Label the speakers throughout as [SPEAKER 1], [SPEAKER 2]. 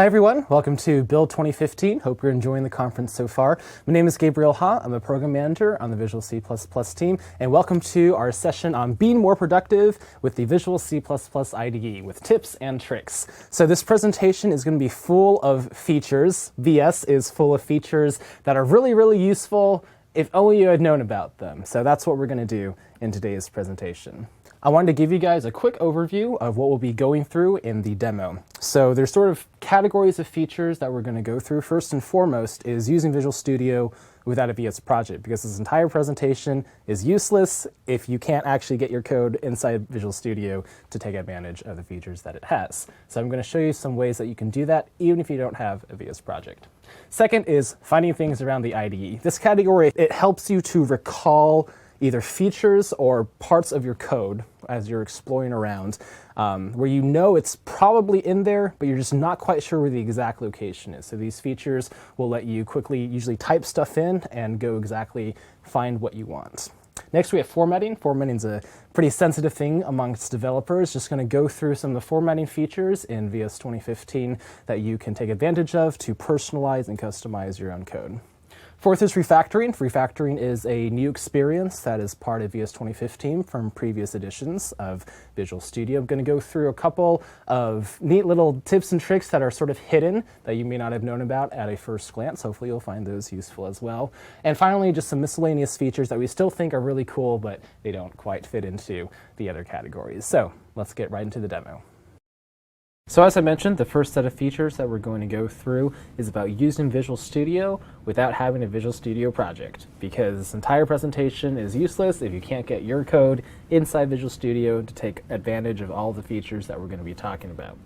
[SPEAKER 1] Hi everyone, welcome to Build 2015. Hope you're enjoying the conference so far. My name is Gabriel Ha. I'm a program manager on the Visual C++ team, and welcome to our session on being more productive with the Visual C++ IDE with tips and tricks. So this presentation is going to be full of features. VS is full of features that are really useful if only you had known about them. So that's what we're going to do in today's presentation. I wanted to give you guys a quick overview of what we'll be going through in the demo. So there's sort of categories of features that we're going to go through. First and foremost is using Visual Studio without a VS project, because this entire presentation is useless if you can't actually get your code inside Visual Studio to take advantage of the features that it has. So I'm going to show you some ways that you can do that even if you don't have a VS project. Second is finding things around the IDE. This category, it helps you to recall either features or parts of your code as you're exploring around, where you know it's probably in there, but you're just not quite sure where the exact location is. So these features will let you quickly usually type stuff in and go exactly find what you want. Next, we have formatting. Formatting is a pretty sensitive thing amongst developers. Just going to go through some of the formatting features in VS 2015 that you can take advantage of to personalize and customize your own code. Fourth is refactoring. Refactoring is a new experience that is part of VS 2015 from previous editions of Visual Studio. I'm going to go through a couple of neat little tips and tricks that are sort of hidden that you may not have known about at a first glance. Hopefully you'll find those useful as well. And finally, just some miscellaneous features that we still think are really cool, but they don't quite fit into the other categories. So let's get right into the demo. So as I mentioned, the first set of features that we're going to go through is about using Visual Studio without having a Visual Studio project, because this entire presentation is useless if you can't get your code inside Visual Studio to take advantage of all the features that we're going to be talking about.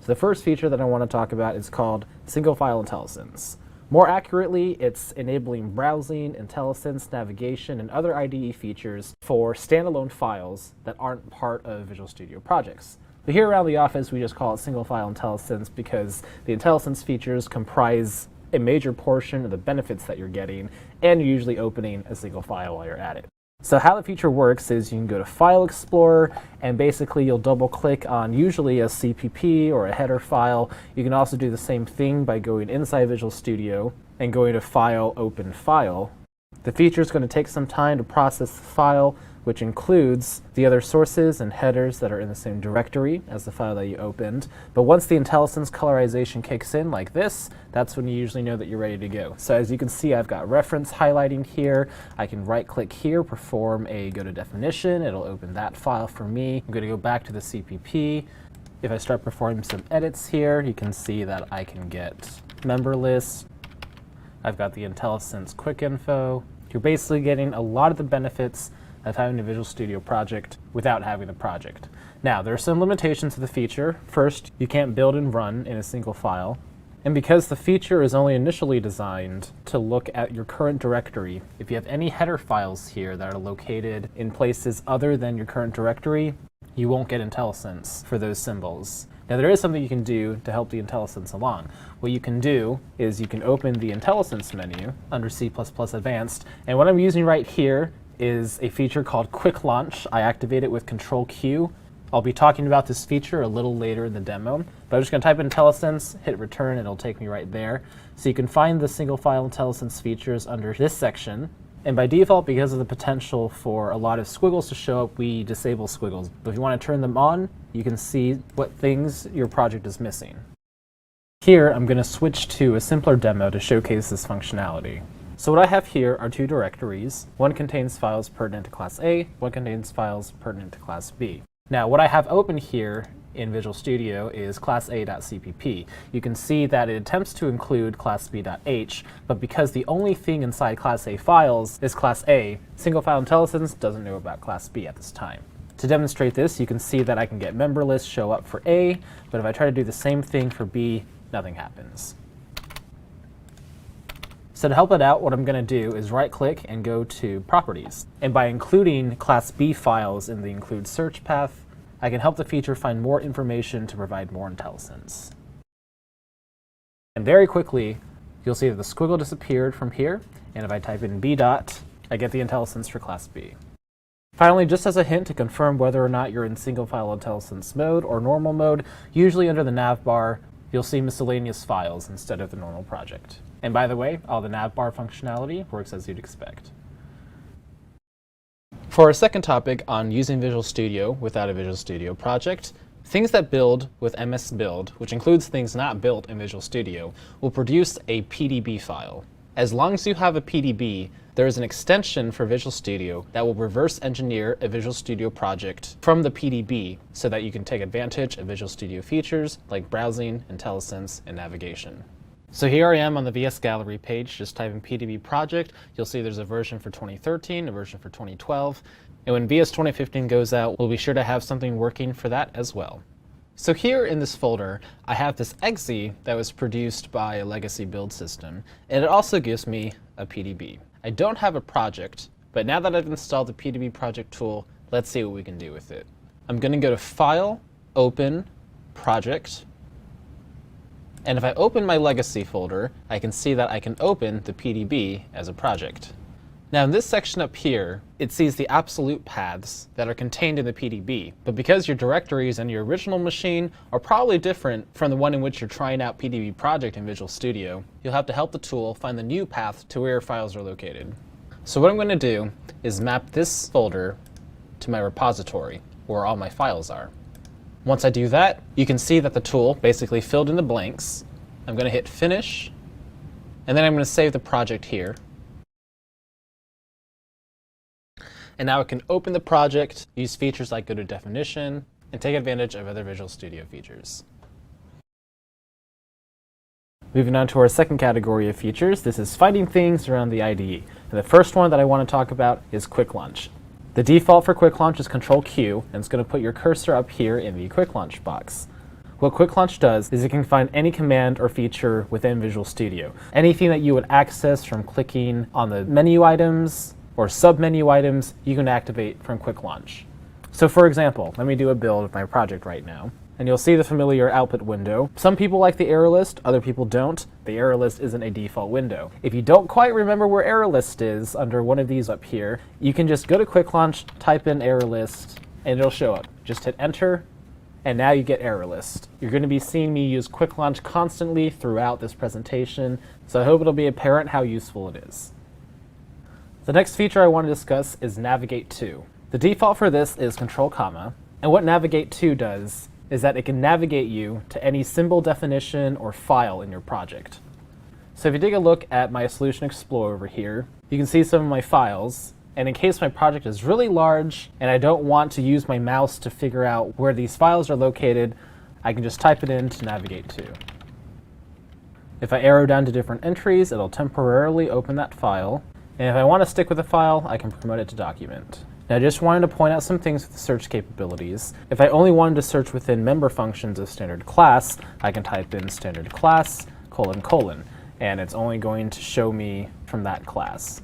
[SPEAKER 1] So the first feature that I want to talk about is called Single File IntelliSense. More accurately, it's enabling browsing, IntelliSense, navigation, and other IDE features for standalone files that aren't part of Visual Studio projects. But here around the office, we just call it Single File IntelliSense because the IntelliSense features comprise a major portion of the benefits that you're getting, and you're usually opening a single file while you're at it. So how the feature works is you can go to File Explorer, and basically you'll double-click on usually a CPP or a header file. You can also do the same thing by going inside Visual Studio and going to File, Open File. The feature is going to take some time to process the file, which includes the other sources and headers that are in the same directory as the file that you opened. But once the IntelliSense colorization kicks in like this, that's when you usually know that you're ready to go. So as you can see, I've got reference highlighting here. I can right-click here, perform a go to definition. It'll open that file for me. I'm going to go back to the CPP. If I start performing some edits here, you can see that I can get member list. I've got the IntelliSense quick info. You're basically getting a lot of the benefits of having a Visual Studio project without having a project. Now, there are some limitations to the feature. First, you can't build and run in a single file. And because the feature is only initially designed to look at your current directory, if you have any header files here that are located in places other than your current directory, you won't get IntelliSense for those symbols. Now, there is something you can do to help the IntelliSense along. What you can do is you can open the IntelliSense menu under C++ Advanced, and what I'm using right here is a feature called Quick Launch. I activate it with Control-Q. I'll be talking about this feature a little later in the demo, but I'm just going to type in IntelliSense, hit return, and it'll take me right there. So you can find the single file IntelliSense features under this section. And by default, because of the potential for a lot of squiggles to show up, we disable squiggles. But if you want to turn them on, you can see what things your project is missing. Here, I'm going to switch to a simpler demo to showcase this functionality. So what I have here are two directories. One contains files pertinent to class A, one contains files pertinent to class B. Now, what I have open here in Visual Studio is class A.cpp. You can see that it attempts to include class B.h, but because the only thing inside class A files is class A, single file IntelliSense doesn't know about class B at this time. To demonstrate this, you can see that I can get member lists show up for A, but if I try to do the same thing for B, nothing happens. So to help it out, what I'm going to do is right-click and go to Properties. And by including Class B files in the Include search path, I can help the feature find more information to provide more IntelliSense. And very quickly, you'll see that the squiggle disappeared from here, and if I type in B dot, I get the IntelliSense for Class B. Finally, just as a hint to confirm whether or not you're in single file IntelliSense mode or normal mode, usually under the nav bar, you'll see miscellaneous files instead of the normal project. And by the way, all the navbar functionality works as you'd expect. For our second topic on using Visual Studio without a Visual Studio project, things that build with MS Build, which includes things not built in Visual Studio, will produce a PDB file. As long as you have a PDB, there is an extension for Visual Studio that will reverse engineer a Visual Studio project from the PDB so that you can take advantage of Visual Studio features like browsing, IntelliSense, and navigation. So here I am on the VS Gallery page, just type in PDB project. You'll see there's a version for 2013, a version for 2012. And when VS 2015 goes out, we'll be sure to have something working for that as well. So here in this folder, I have this exe that was produced by a legacy build system, and it also gives me a PDB. I don't have a project, but now that I've installed the PDB project tool, let's see what we can do with it. I'm going to go to File, Open, Project. And if I open my legacy folder, I can see that I can open the PDB as a project. Now in this section up here, it sees the absolute paths that are contained in the PDB. But because your directories in your original machine are probably different from the one in which you're trying out PDB project in Visual Studio, you'll have to help the tool find the new path to where your files are located. So what I'm going to do is map this folder to my repository, where all my files are. Once I do that, you can see that the tool basically filled in the blanks. I'm going to hit Finish, and then I'm going to save the project here. And now I can open the project, use features like Go to Definition, and take advantage of other Visual Studio features. Moving on to our second category of features, this is finding things around the IDE. And the first one that I want to talk about is Quick Launch. The default for Quick Launch is Control-Q, and it's going to put your cursor up here in the Quick Launch box. What Quick Launch does is it can find any command or feature within Visual Studio. Anything that you would access from clicking on the menu items or sub-menu items, you can activate from Quick Launch. So for example, let me do a build of my project right now. And you'll see the familiar output window. Some people like the error list, other people don't. The error list isn't a default window. If you don't quite remember where error list is under one of these up here, you can just go to Quick Launch, type in error list, and it'll show up. Just hit enter, and now you get error list. You're going to be seeing me use Quick Launch constantly throughout this presentation, so I hope it'll be apparent how useful it is. The next feature I want to discuss is Navigate To. The default for this is Control Comma, and what Navigate To does is that it can navigate you to any symbol definition or file in your project. So if you take a look at my Solution Explorer over here, you can see some of my files, and in case my project is really large and I don't want to use my mouse to figure out where these files are located, I can just type it in to navigate to. If I arrow down to different entries, it'll temporarily open that file, and if I want to stick with a file, I can promote it to document. Now I just wanted to point out some things with the search capabilities. If I only wanted to search within member functions of standard class, I can type in standard class, : and it's only going to show me from that class.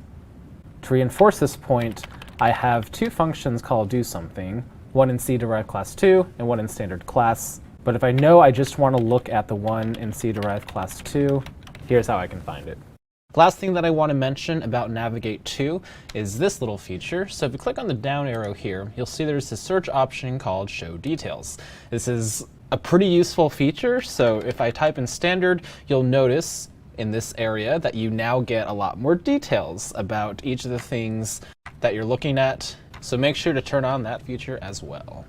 [SPEAKER 1] To reinforce this point, I have two functions called doSomething, one in C-derived class 2 and one in standard class. But if I know I just want to look at the one in C-derived class 2, here's how I can find it. Last thing that I want to mention about Navigate To is this little feature. So if you click on the down arrow here, you'll see there's a search option called Show Details. This is a pretty useful feature. So if I type in standard, you'll notice in this area that you now get a lot more details about each of the things that you're looking at. So make sure to turn on that feature as well.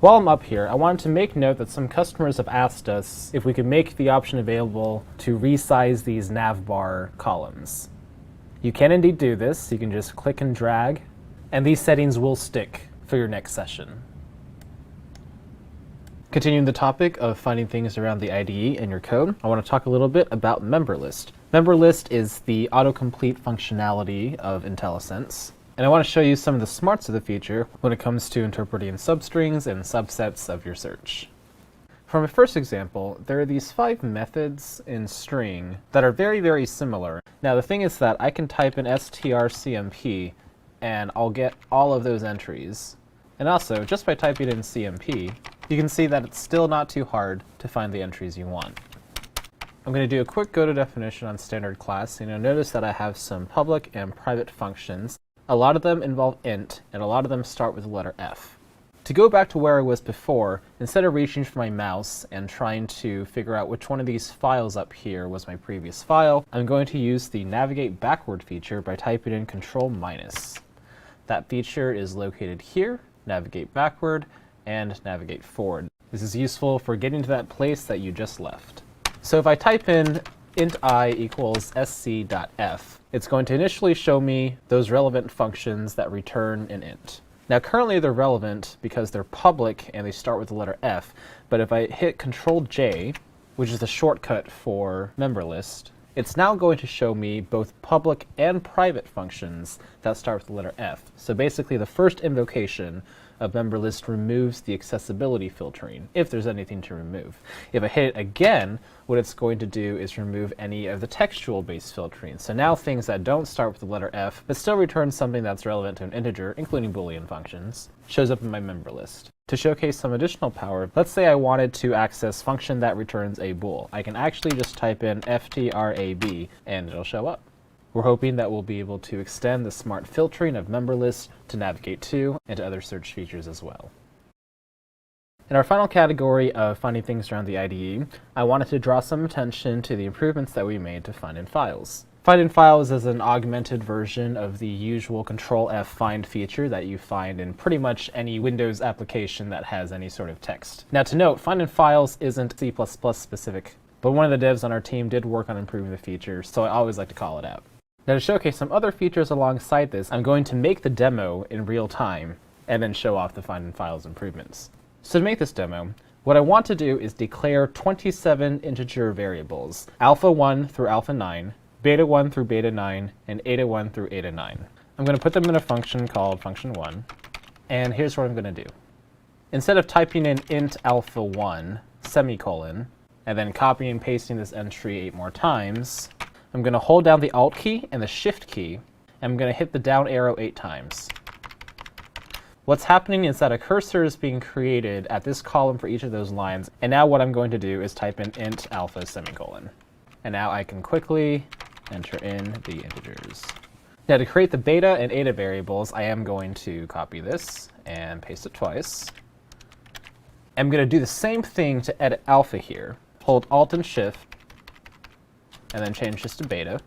[SPEAKER 1] While I'm up here, I wanted to make note that some customers have asked us if we could make the option available to resize these navbar columns. You can indeed do this. You can just click and drag, and these settings will stick for your next session. Continuing the topic of finding things around the IDE in your code, I want to talk a little bit about member list. Member list is the autocomplete functionality of IntelliSense. And I want to show you some of the smarts of the feature when it comes to interpreting substrings and subsets of your search. For my first example, there are these 5 methods in string that are very, very similar. Now the thing is that I can type in strcmp and I'll get all of those entries. And also, just by typing in cmp, you can see that it's still not too hard to find the entries you want. I'm going to do a quick go to definition on standard class, and you'll notice that I have some public and private functions. A lot of them involve int, and a lot of them start with the letter F. To go back to where I was before, instead of reaching for my mouse and trying to figure out which one of these files up here was my previous file, I'm going to use the navigate backward feature by typing in Control-. That feature is located here, navigate backward, and navigate forward. This is useful for getting to that place that you just left. So if I type in int I equals sc.f, it's going to initially show me those relevant functions that return an int. Now currently they're relevant because they're public and they start with the letter F, but if I hit Control-J, which is the shortcut for member list, it's now going to show me both public and private functions that start with the letter F. So basically the first invocation of member list removes the accessibility filtering, if there's anything to remove. If I hit it again, what it's going to do is remove any of the textual-based filtering. So now things that don't start with the letter F, but still return something that's relevant to an integer, including Boolean functions, shows up in my member list. To showcase some additional power, let's say I wanted to access function that returns a bool. I can actually just type in ftrab and it'll show up. We're hoping that we'll be able to extend the smart filtering of member lists to navigate to and to other search features as well. In our final category of finding things around the IDE, I wanted to draw some attention to the improvements that we made to find in files. Find in files is an augmented version of the usual Control-F find feature that you find in pretty much any Windows application that has any sort of text. Now to note, find in files isn't C++ specific, but one of the devs on our team did work on improving the feature, so I always like to call it out. Now to showcase some other features alongside this, I'm going to make the demo in real time and then show off the find in files improvements. So to make this demo, what I want to do is declare 27 integer variables, alpha1 through alpha9, beta1 through beta9, and eta1 through eta9. I'm going to put them in a function called function1, and here's what I'm going to do. Instead of typing in int alpha1 semicolon, and then copying and pasting this entry 8 more times, I'm going to hold down the Alt key and the Shift key, and I'm going to hit the down arrow 8 times. What's happening is that a cursor is being created at this column for each of those lines, and now what I'm going to do is type in int alpha semicolon. And now I can quickly enter in the integers. Now to create the beta and eta variables, I am going to copy this and paste it twice. I'm going to do the same thing to edit alpha here. Hold Alt and Shift, and then change this to beta.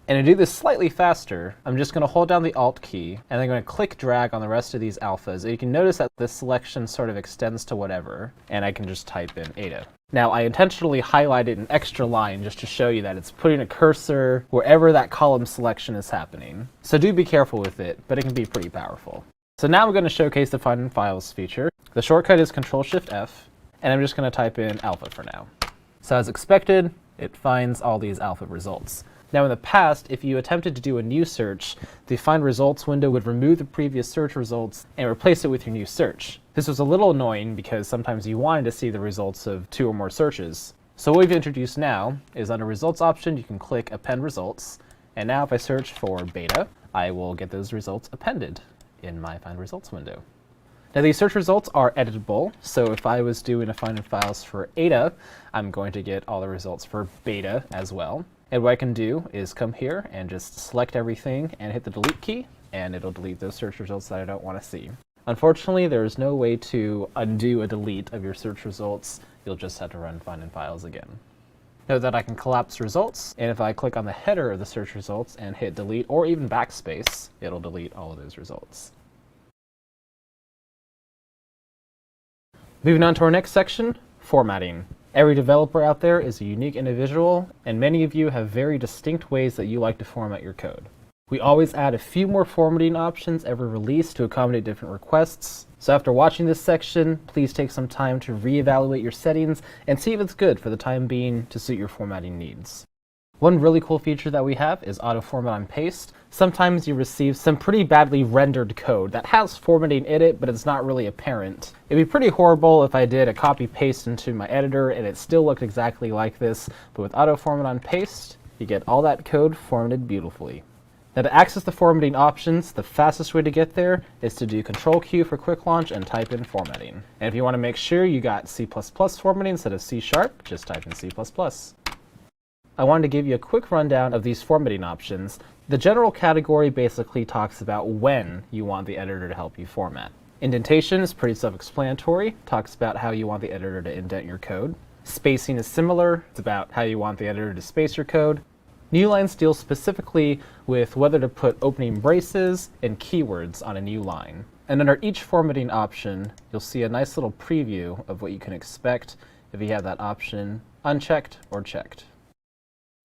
[SPEAKER 1] And to do this slightly faster, I'm just going to hold down the Alt key, and I'm going to click drag on the rest of these alphas. And you can notice that this selection sort of extends to whatever, and I can just type in eta. Now, I intentionally highlighted an extra line just to show you that it's putting a cursor wherever that column selection is happening. So do be careful with it, but it can be pretty powerful. So now I'm going to showcase the Find in Files feature. The shortcut is Control-Shift-F, and I'm just going to type in alpha for now. So as expected, it finds all these alpha results. Now in the past, if you attempted to do a new search, the Find Results window would remove the previous search results and replace it with your new search. This was a little annoying because sometimes you wanted to see the results of 2 or more searches. So what we've introduced now is under Results option, you can click Append Results, and now if I search for beta, I will get those results appended in my Find Results window. Now these search results are editable, so if I was doing a Find in Files for eta, I'm going to get all the results for beta as well. And what I can do is come here and just select everything and hit the delete key, and it'll delete those search results that I don't want to see. Unfortunately, there is no way to undo a delete of your search results. You'll just have to run Find in Files again. Note that I can collapse results, and if I click on the header of the search results and hit delete or even backspace, it'll delete all of those results. Moving on to our next section, formatting. Every developer out there is a unique individual, and many of you have very distinct ways that you like to format your code. We always add a few more formatting options every release to accommodate different requests. So after watching this section, please take some time to reevaluate your settings and see if it's good for the time being to suit your formatting needs. One really cool feature that we have is auto format on paste. Sometimes you receive some pretty badly rendered code that has formatting in it, but it's not really apparent. It'd be pretty horrible if I did a copy paste into my editor and it still looked exactly like this, but with auto format on paste, you get all that code formatted beautifully. Now to access the formatting options, the fastest way to get there is to do Control-Q for quick launch and type in formatting. And if you want to make sure you got C++ formatting instead of C#, just type in C++. I wanted to give you a quick rundown of these formatting options. The general category basically talks about when you want the editor to help you format. Indentation is pretty self-explanatory, talks about how you want the editor to indent your code. Spacing is similar, it's about how you want the editor to space your code. New lines deal specifically with whether to put opening braces and keywords on a new line. And under each formatting option, you'll see a nice little preview of what you can expect if you have that option unchecked or checked.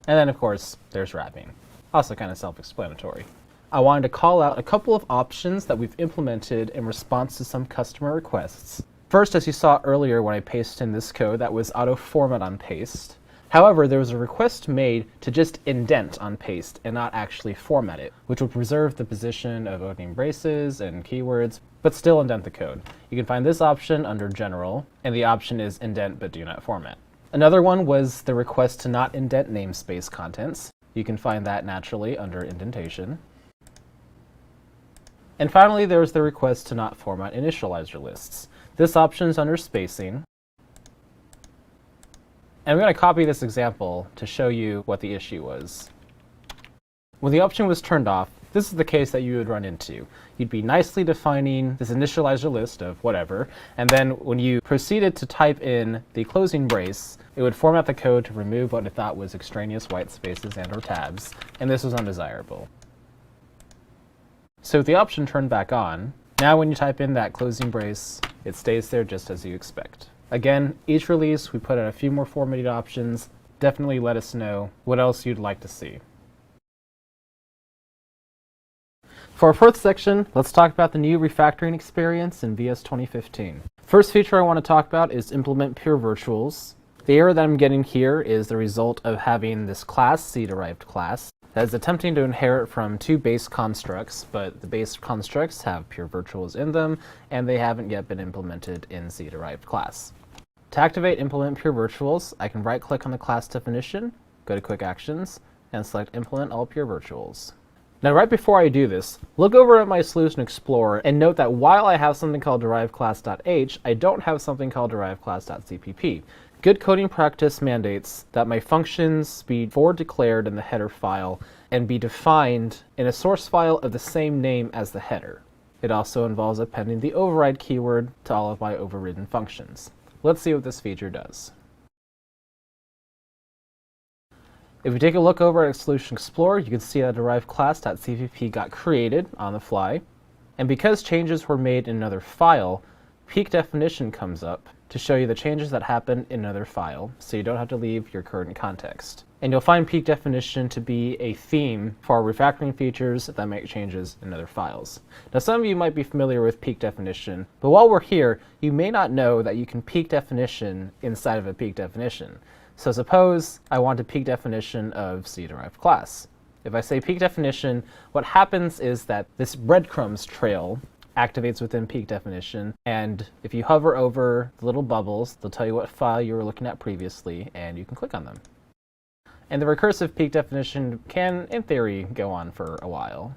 [SPEAKER 1] And then, of course, there's wrapping. Also kind of self-explanatory. I wanted to call out a couple of options that we've implemented in response to some customer requests. First, as you saw earlier when I pasted in this code, that was auto format on paste. However, there was a request made to just indent on paste and not actually format it, which would preserve the position of opening braces and keywords, but still indent the code. You can find this option under General, and the option is indent but do not format. Another one was the request to not indent namespace contents. You can find that naturally under Indentation. And finally, there was the request to not format initializer lists. This option is under Spacing. And I'm going to copy this example to show you what the issue was. When the option was turned off, this is the case that you would run into. You'd be nicely defining this initializer list of whatever, and then when you proceeded to type in the closing brace, it would format the code to remove what it thought was extraneous white spaces and or tabs, and this was undesirable. So with the option turned back on, now when you type in that closing brace, it stays there just as you expect. Again, each release we put in a few more formatting options. Definitely let us know what else you'd like to see. For our fourth section, let's talk about the new refactoring experience in VS 2015. First feature I want to talk about is implement pure virtuals. The error that I'm getting here is the result of having this class, C-derived class, that is attempting to inherit from two base constructs, but the base constructs have pure virtuals in them, and they haven't yet been implemented in C-derived class. To activate implement pure virtuals, I can right-click on the class definition, go to Quick Actions, and select Implement All Pure Virtuals. Now, right before I do this, look over at my Solution Explorer and note that while I have something called derivedClass.h, I don't have something called derivedClass.cpp. Good coding practice mandates that my functions be forward declared in the header file and be defined in a source file of the same name as the header. It also involves appending the override keyword to all of my overridden functions. Let's see what this feature does. If we take a look over at Solution Explorer, you can see that derivedClass.cpp got created on the fly. And because changes were made in another file, peak definition comes up to show you the changes that happen in another file, so you don't have to leave your current context. And you'll find peak definition to be a theme for our refactoring features that make changes in other files. Now, some of you might be familiar with peak definition, but while we're here, you may not know that you can peak definition inside of a peak definition. So suppose I want a peak definition of C-derived class. If I say peak definition, what happens is that this breadcrumbs trail activates within peak definition, and if you hover over the little bubbles, they'll tell you what file you were looking at previously, and you can click on them. And the recursive peak definition can, in theory, go on for a while.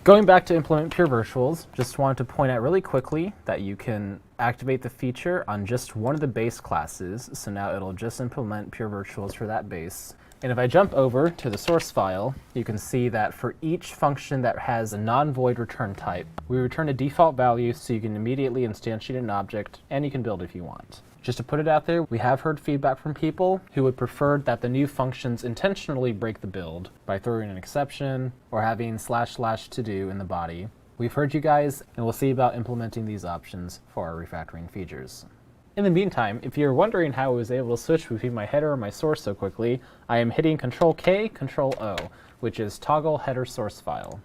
[SPEAKER 1] Going back to implement pure virtuals, just wanted to point out really quickly that you can activate the feature on just one of the base classes, so now it'll just implement pure virtuals for that base. And if I jump over to the source file, you can see that for each function that has a non-void return type, we return a default value so you can immediately instantiate an object, and you can build if you want. Just to put it out there, we have heard feedback from people who would prefer that the new functions intentionally break the build by throwing an exception or having //to-do in the body. We've heard you guys, and we'll see about implementing these options for our refactoring features. In the meantime, if you're wondering how I was able to switch between my header and my source so quickly, I am hitting Control-K, Control-O, which is toggle header source file.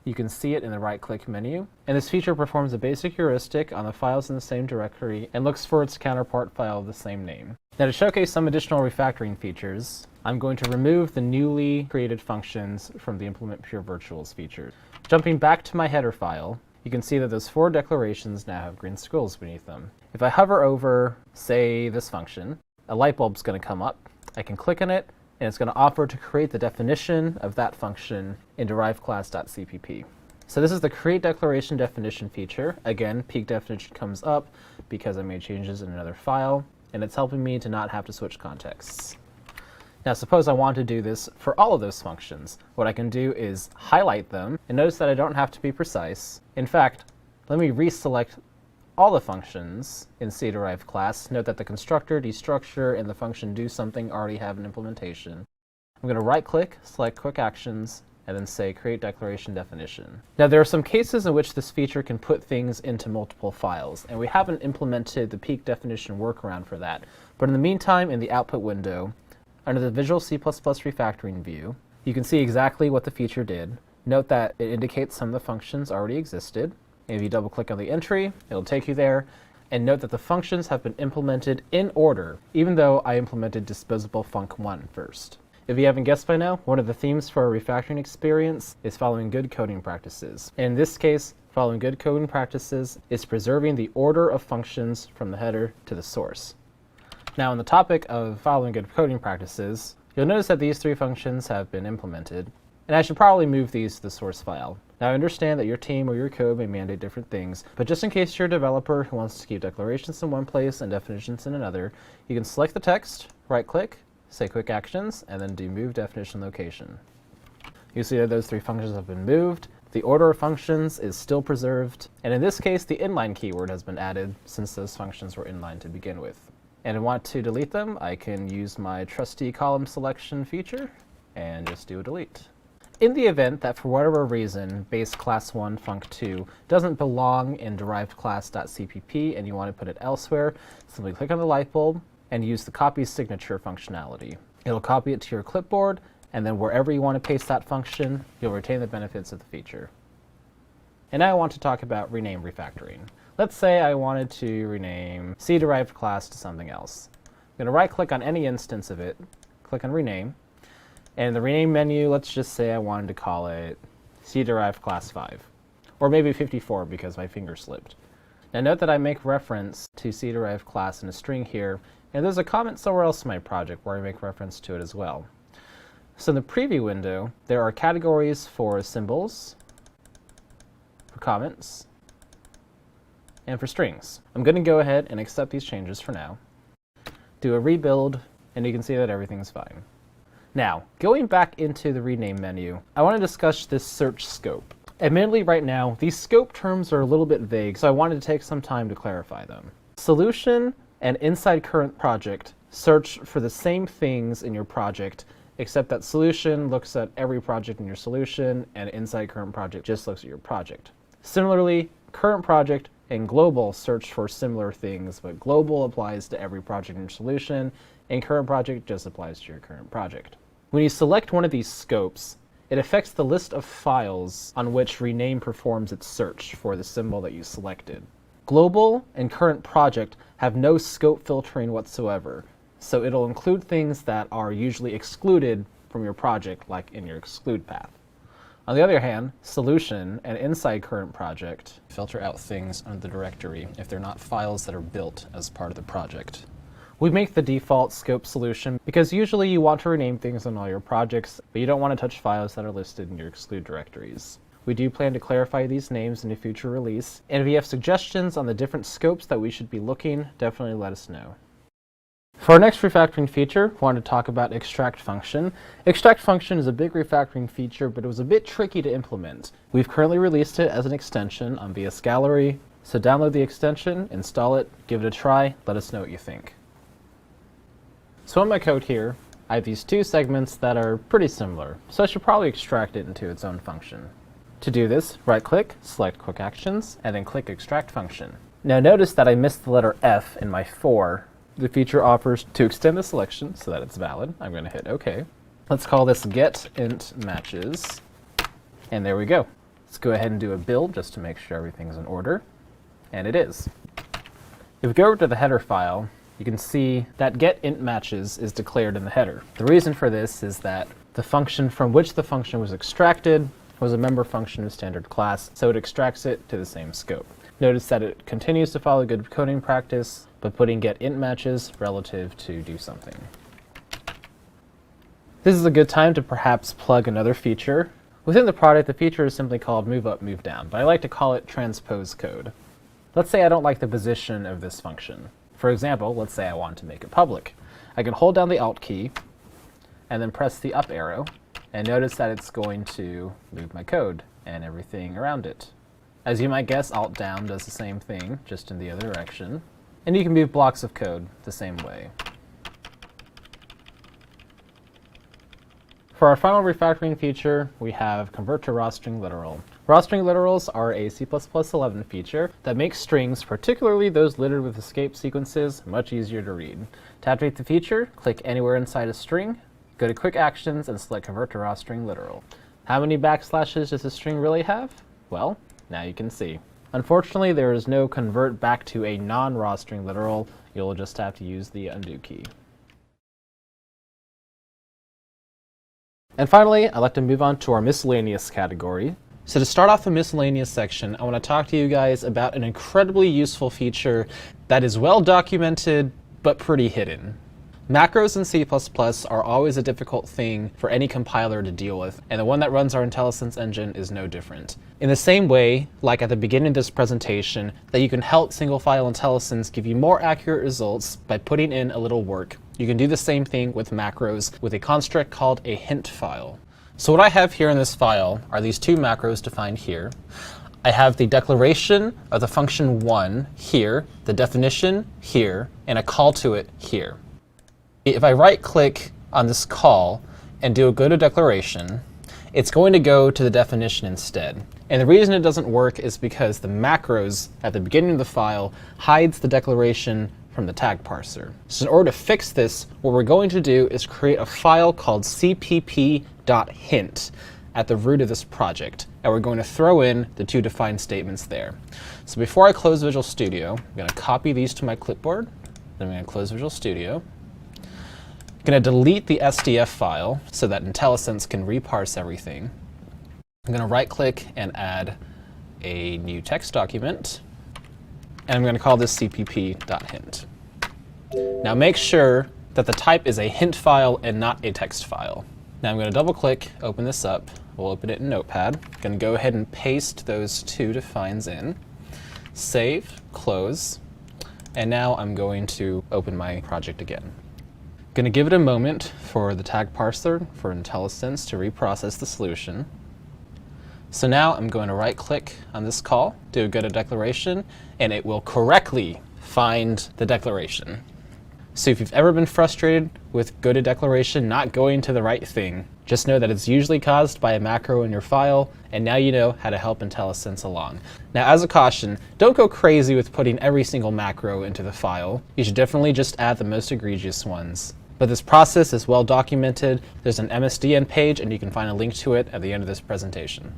[SPEAKER 1] You can see it in the right-click menu, and this feature performs a basic heuristic on the files in the same directory and looks for its counterpart file of the same name. Now, to showcase some additional refactoring features, I'm going to remove the newly created functions from the Implement Pure Virtuals feature. Jumping back to my header file, you can see that those four declarations now have green squiggles beneath them. If I hover over, say, this function, a light bulb's going to come up. I can click on it, and it's going to offer to create the definition of that function in derivedClass.cpp. So this is the create declaration definition feature. Again, peak definition comes up because I made changes in another file, and it's helping me to not have to switch contexts. Now, suppose I want to do this for all of those functions. What I can do is highlight them, and notice that I don't have to be precise. In fact, Let me reselect all the functions in C-derived class. Note that the constructor, destructure, and the function do something already have an implementation. I'm going to right-click, select Quick Actions, and then say Create Declaration Definition. Now there are some cases in which this feature can put things into multiple files, and we haven't implemented the peak definition workaround for that. But in the meantime, in the output window, under the Visual C++ refactoring view, you can see exactly what the feature did. Note that it indicates some of the functions already existed. And if you double-click on the entry, it'll take you there. And note that the functions have been implemented in order, even though I implemented disposable func1 first. If you haven't guessed by now, one of the themes for our refactoring experience is following good coding practices. And in this case, following good coding practices is preserving the order of functions from the header to the source. Now, on the topic of following good coding practices, you'll notice that these three functions have been implemented, and I should probably move these to the source file. Now, I understand that your team or your code may mandate different things, but just in case you're a developer who wants to keep declarations in one place and definitions in another, you can select the text, right-click, say Quick Actions, and then do Move Definition Location. You see that those three functions have been moved. The order of functions is still preserved, and in this case, the inline keyword has been added since those functions were inline to begin with. And if I want to delete them, I can use my trusty column selection feature and just do a delete. In the event that for whatever reason base class 1 func2 doesn't belong in derived class.cpp and you want to put it elsewhere, simply click on the light bulb and use the copy signature functionality. It'll copy it to your clipboard, and then wherever you want to paste that function, you'll retain the benefits of the feature. And now I want to talk about rename refactoring. Let's say I wanted to rename C-derived class to something else. I'm going to right-click on any instance of it, click on Rename, and in the Rename menu, let's just say I wanted to call it C-derived class 5, or maybe 54 because my finger slipped. Now note that I make reference to C-derived class in a string here, and there's a comment somewhere else in my project where I make reference to it as well. So in the preview window, there are categories for symbols, for comments, and for strings. I'm going to go ahead and accept these changes for now, do a rebuild, and you can see that everything's fine. Now, going back into the rename menu, I want to discuss this search scope. Admittedly, right now, these scope terms are a little bit vague, so I wanted to take some time to clarify them. Solution and inside current project search for the same things in your project, except that solution looks at every project in your solution, and inside current project just looks at your project. Similarly, current project and global search for similar things, but global applies to every project in your solution, and current project just applies to your current project. When you select one of these scopes, it affects the list of files on which rename performs its search for the symbol that you selected. Global and current project have no scope filtering whatsoever, so it'll include things that are usually excluded from your project, like in your exclude path. On the other hand, solution and inside current project filter out things under the directory if they're not files that are built as part of the project. We make the default scope solution because usually you want to rename things on all your projects, but you don't want to touch files that are listed in your exclude directories. We do plan to clarify these names in a future release, and if you have suggestions on the different scopes that we should be looking, definitely let us know. For our next refactoring feature, I want to talk about extract function. Extract function is a big refactoring feature, but it was a bit tricky to implement. We've currently released it as an extension on VS Gallery, so download the extension, install it, give it a try, let us know what you think. So in my code here, I have these two segments that are pretty similar, so I should probably extract it into its own function. To do this, right-click, select Quick Actions, and then click Extract Function. Now notice that I missed the letter F in my for. The feature offers to extend the selection so that it's valid. I'm going to hit OK. Let's call this getIntMatches, and there we go. Let's go ahead and do a build just to make sure everything's in order, and it is. If we go over to the header file, you can see that getIntMatches is declared in the header. The reason for this is that the function from which the function was extracted was a member function of standard class, so it extracts it to the same scope. Notice that it continues to follow good coding practice, but putting getIntMatches relative to do something. This is a good time to perhaps plug another feature. Within the product, the feature is simply called move up, move down, but I like to call it transpose code. Let's say I don't like the position of this function. For example, let's say I want to make it public. I can hold down the Alt key and then press the up arrow, and notice that it's going to move my code and everything around it. As you might guess, Alt down does the same thing, just in the other direction. And you can move blocks of code the same way. For our final refactoring feature, we have convert to raw string literal. Raw string literals are a C++11 feature that makes strings, particularly those littered with escape sequences, much easier to read. To activate the feature, click anywhere inside a string, go to Quick Actions, and select Convert to Raw String Literal. How many backslashes does a string really have? Well, now you can see. Unfortunately, there is no convert back to a non-raw string literal. You'll just have to use the undo key. And finally, I'd like to move on to our miscellaneous category. So to start off the miscellaneous section, I want to talk to you guys about an incredibly useful feature that is well documented, but pretty hidden. Macros in C++ are always a difficult thing for any compiler to deal with, and the one that runs our IntelliSense engine is no different. In the same way, like at the beginning of this presentation, that you can help single-file IntelliSense give you more accurate results by putting in a little work, you can do the same thing with macros with a construct called a hint file. So what I have here in this file are these two macros defined here. I have the declaration of the function 1 here, the definition here, and a call to it here. If I right-click on this call and do a go to declaration, it's going to go to the definition instead. And the reason it doesn't work is because the macros at the beginning of the file hides the declaration from the tag parser. So in order to fix this, what we're going to do is create a file called cpp.hint at the root of this project. And we're going to throw in the two defined statements there. So before I close Visual Studio, I'm going to copy these to my clipboard. Then I'm going to close Visual Studio. I'm going to delete the SDF file so that IntelliSense can reparse everything. I'm going to right-click and add a new text document. And I'm going to call this cpp.hint. Now make sure that the type is a hint file and not a text file. Now I'm going to double-click, open this up. We'll open it in Notepad. I'm going to go ahead and paste those two defines in. Save, close, and now I'm going to open my project again. I'm going to give it a moment for the tag parser for IntelliSense to reprocess the solution. So now I'm going to right-click on this call, do a go to declaration, and it will correctly find the declaration. So if you've ever been frustrated with go to declaration not going to the right thing, just know that it's usually caused by a macro in your file, and now you know how to help IntelliSense along. Now as a caution, don't go crazy with putting every single macro into the file. You should definitely just add the most egregious ones. But this process is well documented. There's an MSDN page, and you can find a link to it at the end of this presentation.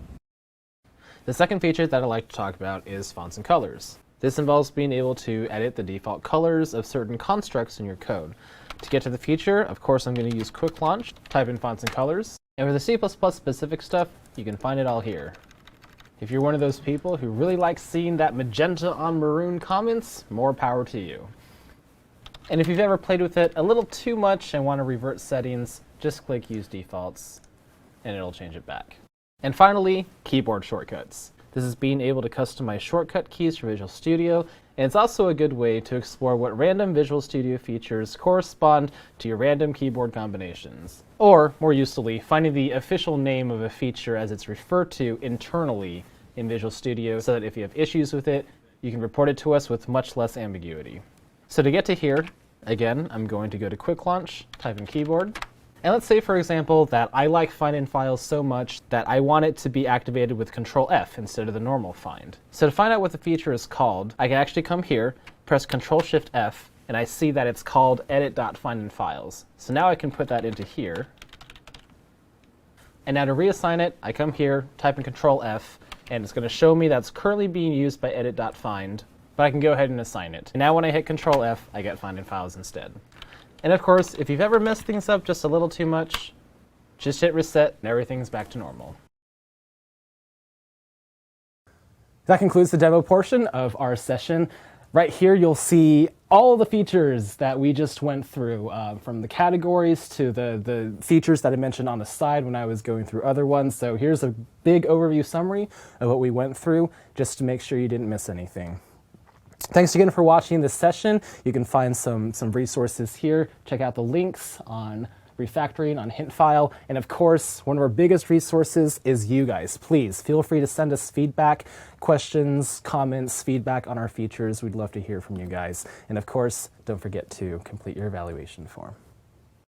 [SPEAKER 1] The second feature that I'd like to talk about is fonts and colors. This involves being able to edit the default colors of certain constructs in your code. To get to the feature, of course, I'm going to use Quick Launch, type in fonts and colors, and for the C++ specific stuff, you can find it all here. If you're one of those people who really likes seeing that magenta on maroon comments, more power to you. And if you've ever played with it a little too much and want to revert settings, just click Use Defaults, and it'll change it back. And finally, keyboard shortcuts. This is being able to customize shortcut keys for Visual Studio, and it's also a good way to explore what random Visual Studio features correspond to your random keyboard combinations. Or, more usefully, finding the official name of a feature as it's referred to internally in Visual Studio so that if you have issues with it, you can report it to us with much less ambiguity. So to get to here, again, I'm going to go to Quick Launch, type in keyboard. And let's say, for example, that I like finding files so much that I want it to be activated with Control F instead of the normal find. So to find out what the feature is called, I can actually come here, press Control Shift F, and I see that it's called edit.findInFiles. So now I can put that into here. And now to reassign it, I come here, type in Control F, and it's going to show me that's currently being used by edit.find, but I can go ahead and assign it. And now when I hit Control F, I get findInFiles instead. And of course, if you've ever messed things up just a little too much, just hit reset and everything's back to normal. That concludes the demo portion of our session. Right here, you'll see all of the features that we just went through, from the categories to the features that I mentioned on the side when I was going through other ones. So here's a big overview summary of what we went through, just to make sure you didn't miss anything. Thanks again for watching this session. You can find some resources here. Check out the links on refactoring on hint file. And of course, one of our biggest resources is you guys. Please feel free to send us feedback, questions, comments, feedback on our features. We'd love to hear from you guys. And of course, don't forget to complete your evaluation form.